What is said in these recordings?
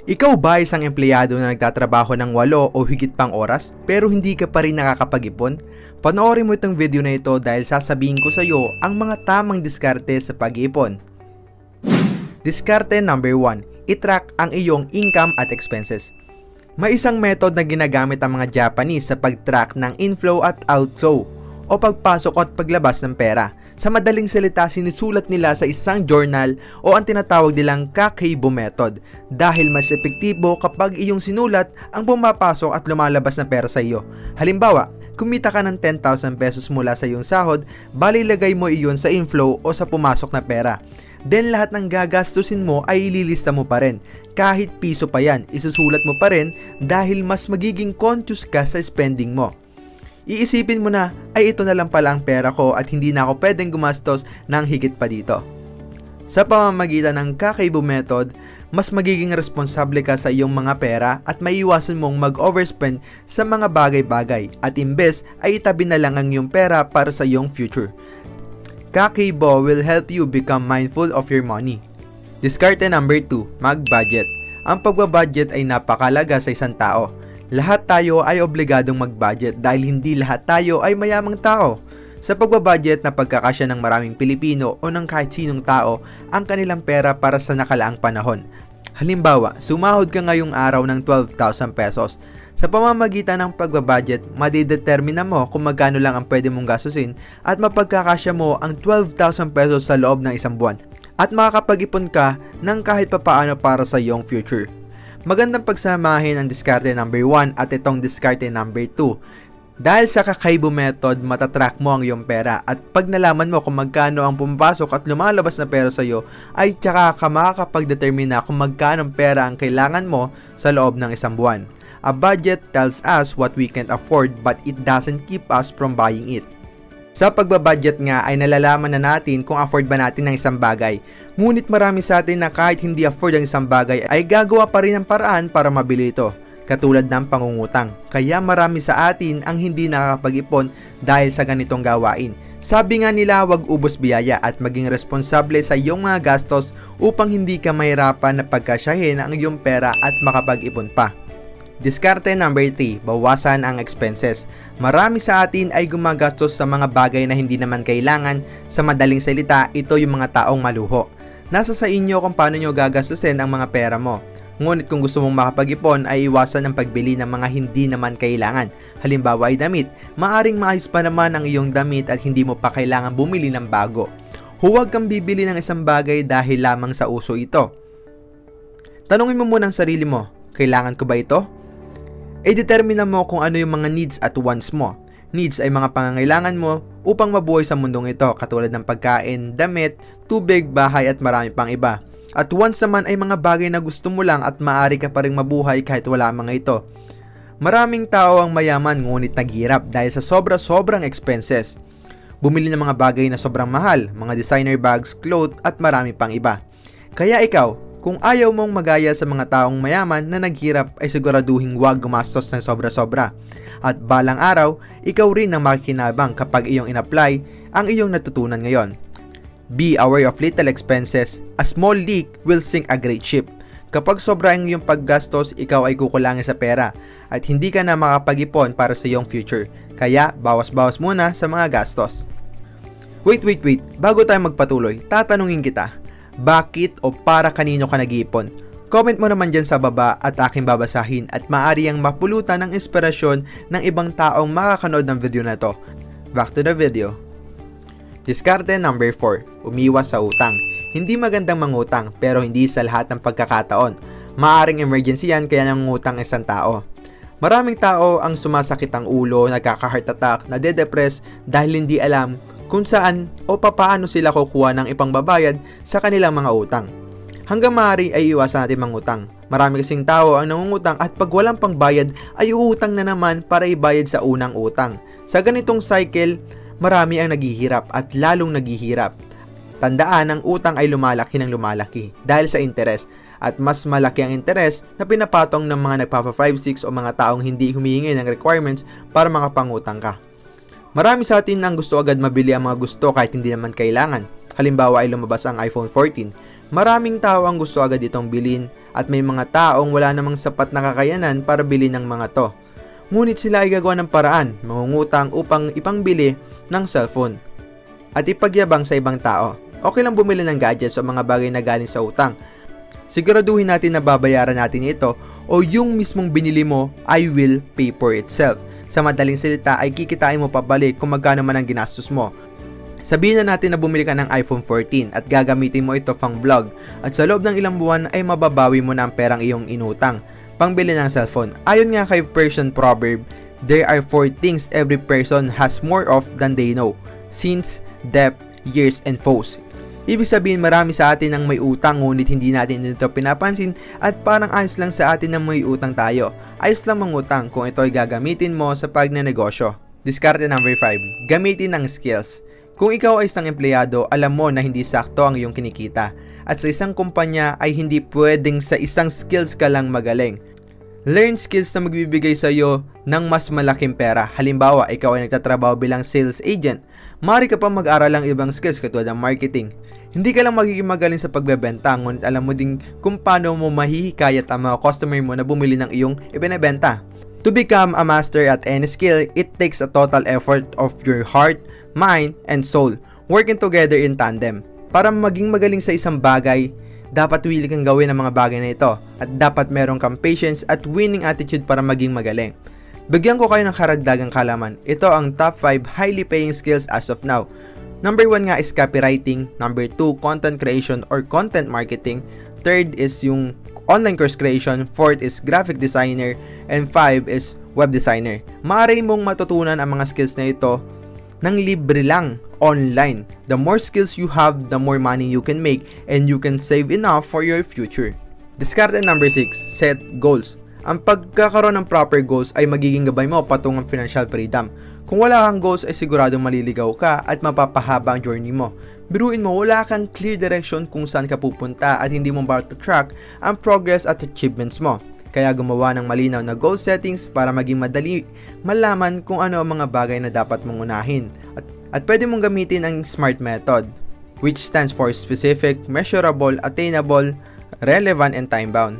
Ikaw ba isang empleyado na nagtatrabaho ng 8 o higit pang oras pero hindi ka pa rin nakakapag-ipon? Panoorin mo itong video na ito dahil sasabihin ko sa iyo ang mga tamang diskarte sa pag-iipon. Diskarte number 1, i-track ang iyong income at expenses. May isang method na ginagamit ang mga Japanese sa pag-track ng inflow at outflow o pagpasok at paglabas ng pera. Sa madaling salita, sinusulat nila sa isang journal o ang tinatawag nilang Kakeibo method dahil mas epektibo kapag iyong sinulat ang pumapasok at lumalabas na pera sa iyo. Halimbawa, kumita ka ng 10,000 pesos mula sa iyong sahod, balilagay mo iyon sa inflow o sa pumasok na pera. Then lahat ng gagastusin mo ay ililista mo pa rin. Kahit piso pa yan, isusulat mo pa rin dahil mas magiging conscious ka sa spending mo. Iisipin mo na, ay ito na lang pala ang pera ko at hindi na ako pwedeng gumastos ng higit pa dito. Sa pamamagitan ng Kakeibo method, mas magiging responsable ka sa iyong mga pera at maiiwasan mong mag-overspend sa mga bagay-bagay at imbes ay itabi na lang ang iyong pera para sa iyong future. Kakeibo will help you become mindful of your money. Diskarte number 2, mag-budget. Ang pagbabudget ay napakalaga sa isang tao. Lahat tayo ay obligadong mag-budget dahil hindi lahat tayo ay mayamang tao. Sa pagbabudget na pagkakasya ng maraming Pilipino o ng kahit sinong tao ang kanilang pera para sa nakalaang panahon. Halimbawa, sumahod ka ngayong araw ng 12,000 pesos. Sa pamamagitan ng pagbabudget, madidetermina mo kung magkano lang ang pwede mong gastusin at mapagkakasya mo ang 12,000 pesos sa loob ng isang buwan. At makakapag-ipon ka ng kahit papaano para sa iyong future. Magandang pagsamahin ang diskarte number 1 at itong diskarte number 2. Dahil sa Kakeibo method, matatrack mo ang iyong pera at pag nalaman mo kung magkano ang pumapasok at lumalabas na pera sa iyo, ay tsaka ka makakapag-determina kung magkano pera ang kailangan mo sa loob ng isang buwan. A budget tells us what we can afford but it doesn't keep us from buying it. Sa pagbabudget nga ay nalalaman na natin kung afford ba natin ng isang bagay. Ngunit marami sa atin na kahit hindi afford ang isang bagay ay gagawa pa rin ng paraan para mabili ito. Katulad ng pangungutang. Kaya marami sa atin ang hindi nakakapag-ipon dahil sa ganitong gawain. Sabi nga nila, wag ubos biyaya at maging responsable sa iyong mga gastos upang hindi ka mahirapan na pagkasyahin ang iyong pera at makapag-ipon pa. Diskarte number 3, bawasan ang expenses. Marami sa atin ay gumagastos sa mga bagay na hindi naman kailangan. Sa madaling salita, ito yung mga taong maluho. Nasa sa inyo kung paano nyo gagastusin ang mga pera mo. Ngunit kung gusto mong makapag-ipon ay iwasan ang pagbili ng mga hindi naman kailangan. Halimbawa ay damit. Maaring maayos pa naman ang iyong damit at hindi mo pa kailangan bumili ng bago. Huwag kang bibili ng isang bagay dahil lamang sa uso ito. Tanungin mo muna ang sarili mo, kailangan ko ba ito? I-determine mo kung ano yung mga needs at wants mo. Needs ay mga pangangailangan mo upang mabuhay sa mundong ito katulad ng pagkain, damit, tubig, bahay at marami pang iba. At wants naman ay mga bagay na gusto mo lang at maaari ka pa rin mabuhay kahit wala mga ito. Maraming tao ang mayaman ngunit naghihirap dahil sa sobrang expenses. Bumili ng mga bagay na sobrang mahal, mga designer bags, clothes at marami pang iba. Kaya ikaw, kung ayaw mong magaya sa mga taong mayaman na naghirap ay siguraduhin huwag gumastos ng sobra-sobra. At balang araw, ikaw rin ang makikinabang kapag iyong in-apply ang iyong natutunan ngayon. Be aware of little expenses. A small leak will sink a great ship. Kapag sobra ang iyong paggastos, ikaw ay kukulangin sa pera at hindi ka na makapag-ipon para sa iyong future. Kaya, bawas-bawas muna sa mga gastos. Wait. Bago tayo magpatuloy, tatanungin kita. Bakit o para kanino ka nag-iipon? Comment mo naman dyan sa baba at aking babasahin at maaari ang mapulutan ng inspirasyon ng ibang taong makakanood ng video na to. Back to the video. Diskarte number 4, umiwas sa utang. Hindi magandang mangutang pero hindi sa lahat ng pagkakataon. Maaring emergency yan kaya nangungutang isang tao. Maraming tao ang sumasakit ang ulo, nagkaka-heart attack, nade-depress dahil hindi alam kung saan o papaano sila kukuha ng ipangbabayad sa kanilang mga utang. Hanggang maaari ay iwasan natin mangutang. Marami kasing tao ang nangungutang at pag walang pangbayad ay uutang na naman para ibayad sa unang utang. Sa ganitong cycle, marami ang naghihirap at lalong naghihirap. Tandaan, ang utang ay lumalaki ng lumalaki dahil sa interes at mas malaki ang interes na pinapatong ng mga nagpapa 5-6 o mga taong hindi humihingi ng requirements para makapangutang ka. Marami sa atin ang gusto agad mabili ang mga gusto kahit hindi naman kailangan. Halimbawa ay lumabas ang iPhone 14. Maraming tao ang gusto agad itong bilhin at may mga taong wala namang sapat na kakayanan para bilhin ng mga to. Ngunit sila ay gagawa ng paraan, mangungutang upang ipangbili ng cellphone at ipagyabang sa ibang tao. Okay lang bumili ng gadgets o mga bagay na galing sa utang. Siguraduhin natin na babayaran natin ito o yung mismong binili mo ay will pay for itself. Sa madaling salita ay kikitain mo pabalik kung magkano man ang ginastos mo. Sabihin na natin na bumili ka ng iPhone 14 at gagamitin mo ito pang vlog at sa loob ng ilang buwan ay mababawi mo na ang perang iyong inutang pangbili ng cellphone. Ayon nga kay Persian proverb, there are 4 things every person has more of than they know: sins, debt, years, and foes. Ibig sabihin marami sa atin ang may utang ngunit hindi natin ito pinapansin at parang ayos lang sa atin na may utang tayo. Ayos lang mangutang kung ito ay gagamitin mo sa pagnenegosyo. Diskarte number 5. Gamitin ng skills. Kung ikaw ay isang empleyado, alam mo na hindi sakto ang iyong kinikita. At sa isang kumpanya ay hindi pwedeng sa isang skills ka lang magaling. Learn skills na magbibigay sa iyo ng mas malaking pera. Halimbawa, ikaw ay nagtatrabaho bilang sales agent. Maaari ka pa mag-aral ng ibang skills katulad ng marketing. Hindi ka lang magiging magaling sa pagbebenta, ngunit alam mo din kung paano mo mahihikayat ang mga customer mo na bumili ng iyong ibinebenta. To become a master at any skill, it takes a total effort of your heart, mind, and soul, working together in tandem. Para maging magaling sa isang bagay, dapat willing kang gawin ang mga bagay na ito at dapat meron kang patience at winning attitude para maging magaling. Bigyan ko kayo ng karagdagang kalaman. Ito ang top 5 highly paying skills as of now. Number 1 nga is copywriting. Number 2, content creation or content marketing. Third is yung online course creation. Fourth is graphic designer. And 5 is web designer. Maaari mong matutunan ang mga skills na ito ng libre lang online. The more skills you have, the more money you can make and you can save enough for your future. Diskarte number 6, set goals. Ang pagkakaroon ng proper goals ay magiging gabay mo patungong financial freedom. Kung wala kang goals ay siguradong maliligaw ka at mapapahaba ang journey mo. Biruin mo, wala kang clear direction kung saan ka pupunta at hindi mo ba track ang progress at achievements mo. Kaya gumawa ng malinaw na goal settings para maging madali malaman kung ano ang mga bagay na dapat mong unahin. At pwede mong gamitin ang SMART method, which stands for specific, measurable, attainable, relevant, and time-bound.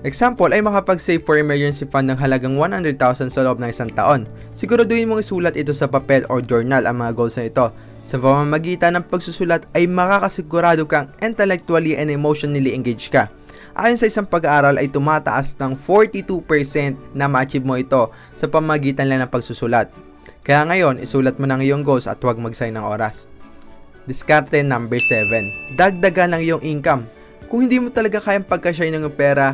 Example ay makapag-save for emergency fund ng halagang 100,000 sa loob ng isang taon. Siguraduhin mong isulat ito sa papel or journal ang mga goals na ito. Sa pamamagitan ng pagsusulat ay makakasigurado kang intellectually and emotionally engaged ka. Ayon sa isang pag-aaral ay tumataas ng 42% na ma-achieve mo ito sa pamamagitan lang ng pagsusulat. Kaya ngayon, isulat mo ng iyong goals at huwag magsayang ng oras. Diskarte number 7. Dagdagan ng iyong income. Kung hindi mo talaga kayang pagkasya ng pera,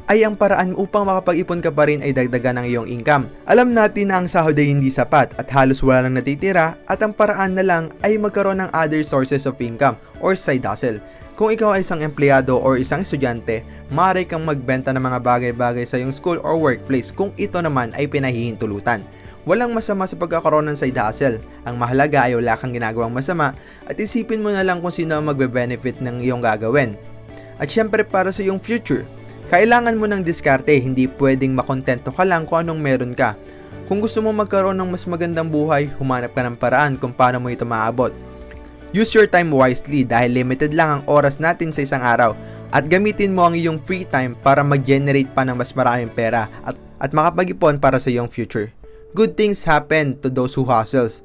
ay ang paraan upang makapag-ipon ka pa rin ay dagdagan ng iyong income. Alam natin na ang sahod ay hindi sapat at halos wala nang natitira at ang paraan na lang ay magkaroon ng other sources of income or side hustle. Kung ikaw ay isang empleyado or isang estudyante, maaari kang magbenta ng mga bagay-bagay sa iyong school or workplace kung ito naman ay pinahihintulutan. Walang masama sa pagkakaroon ng side hustle. Ang mahalaga ay wala kang ginagawang masama at isipin mo na lang kung sino ang magbe-benefit ng iyong gagawin. At syempre para sa iyong future. Kailangan mo ng diskarte, hindi pwedeng makontento ka lang kung anong meron ka. Kung gusto mo magkaroon ng mas magandang buhay, humanap ka ng paraan kung paano mo ito maabot. Use your time wisely dahil limited lang ang oras natin sa isang araw at gamitin mo ang iyong free time para mag-generate pa ng mas maraming pera at makapag-ipon para sa iyong future. Good things happen to those who hustles.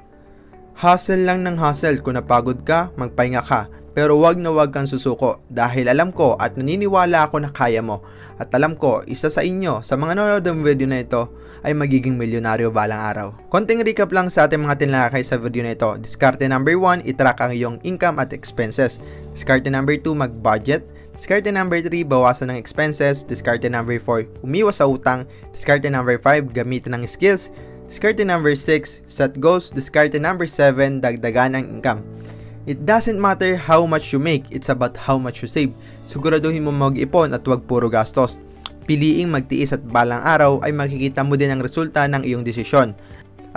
Hustle lang ng hustle, kung napagod ka, magpahinga ka. Pero wag na wag kang susuko dahil alam ko at naniniwala ako na kaya mo. At alam ko, isa sa inyo, sa mga nanonood ng video na ito, ay magiging milyonaryo balang araw. Konting recap lang sa ating mga tinalakay sa video na ito. Diskarte number 1, itrack ang iyong income at expenses. Diskarte number 2, mag-budget. Diskarte number 3, bawasan ng expenses. Diskarte number 4, umiwas sa utang. Diskarte number 5, gamitin ng skills. Diskarte number 6, set goals. Diskarte number 7, dagdagan ang income. It doesn't matter how much you make, it's about how much you save. Siguraduhin mo mag-ipon at huwag puro gastos. Piliing magtiis at balang araw ay makikita mo din ang resulta ng iyong desisyon.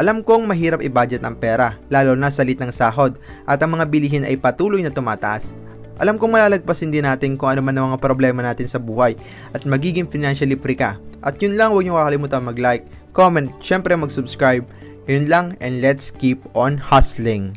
Alam kong mahirap i-budget ang pera, lalo na sa lit ng sahod at ang mga bilihin ay patuloy na tumataas. Alam kong malalagpasin din natin kung ano man ang mga problema natin sa buhay at magiging financially free ka. At yun lang, huwag niyo kakalimutan mag-like, comment, syempre mag-subscribe. Yun lang and let's keep on hustling.